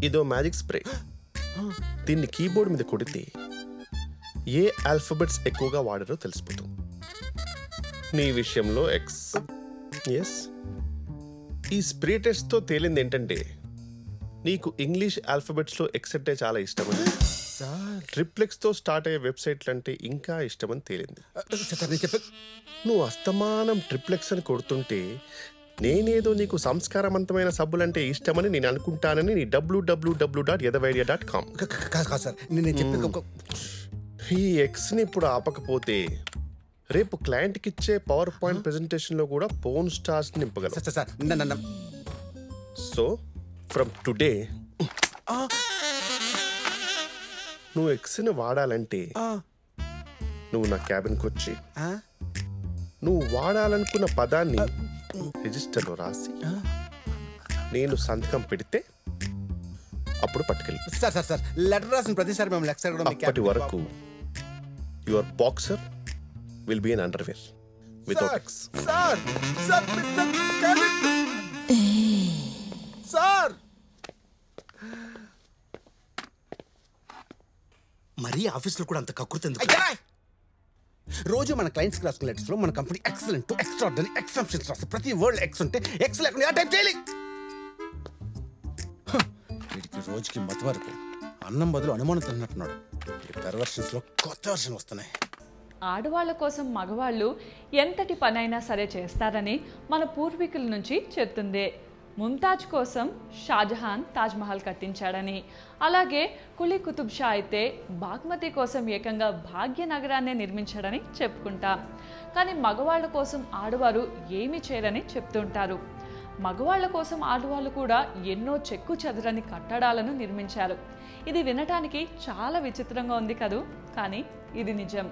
ఇదో magic spray. దీన్ని keyboard మీద కొడితే ఏ ఆల్ఫబెట్స్ ఎక్కువగా వాడారో తెలిసిపోతుంది. నీ విషయంలో ఎక్స్. ఎస్, ఈ స్ప్రే టెస్ట్తో తేలింది ఏంటంటే నీకు ఇంగ్లీష్ ఆల్ఫబెట్స్లో ఎక్స్ అంటే చాలా ఇష్టమని, ట్రిప్లెక్స్తో స్టార్ట్ అయ్యే వెబ్సైట్లు అంటే ఇంకా ఇష్టమని తేలింది. నువ్వు అస్తమానం ట్రిప్లెక్స్ అని కొడుతుంటే నేనేదో నీకు సంస్కారవంతమైన సబ్బులంటే ఇష్టమని నేను అనుకుంటానని నీ www.edavaidia.com. ఈ ఎక్స్ని ఇప్పుడు ఆపకపోతే రేపు క్లయింట్కి ఇచ్చే పవర్ పాయింట్ ప్రెజెంటేషన్లో కూడా పోన్ స్టార్స్ నింపగలరు. సో ఫ్రమ్ టుడే నువ్వు ఎక్స్ని వాడాలంటే నువ్వు నా క్యాబిన్కి వచ్చి నువ్వు వాడాలనుకున్న పదాన్ని రిజిస్టర్లో రాసి నేను సంతకం పెడితే అప్పుడు పట్టుకెళ్ళి. సార్ లెటర్ రాసిన ప్రతిసారి మేము లెక్చర్ కూడా అప్పటి వరకు your boxer will be an underwear without x. Sir మరీ ఆఫీస్లో కూడా అంత కకృతి ఎందుకు? రోజు మన క్లయింట్స్కి రాసుకున్న లెటర్స్లో మన company excellent to extraordinary exceptions రాస్తే ప్రతి వర్డ్ ఎక్స్ ఉంటే ఎక్స్ లేకుండా టైప్ చేయాలి. వీడికి రోజుకి మధ్య వరకు అన్నం బదులు అనుమానం తిన్నట్టున్నాడు. ఈ పెర్వర్షన్స్లో కొత్త వర్షన్ వస్తున్నాయి. ఆడవాళ్ల కోసం మగవాళ్ళు ఎంతటి పనైనా సరే చేస్తారని మన పూర్వీకుల నుంచి చెప్తుంది. ముంతాజ్ కోసం షాజహాన్ తాజ్మహల్ కట్టించాడని, అలాగే కులీ కుతుబ్ షా అయితే బాగ్మతి కోసం ఏకంగా భాగ్యనగరాన్నే నిర్మించాడని చెప్పుకుంటాం. కానీ మగవాళ్ళ కోసం ఆడవారు ఏమీ చేయరని చెప్తుంటారు. మగవాళ్ళ కోసం ఆడవాళ్ళు కూడా ఎన్నో చెక్కు చెదరని కట్టడాలను నిర్మించారు. ఇది వినటానికి చాలా విచిత్రంగా ఉంది కదూ, కానీ ఇది నిజం.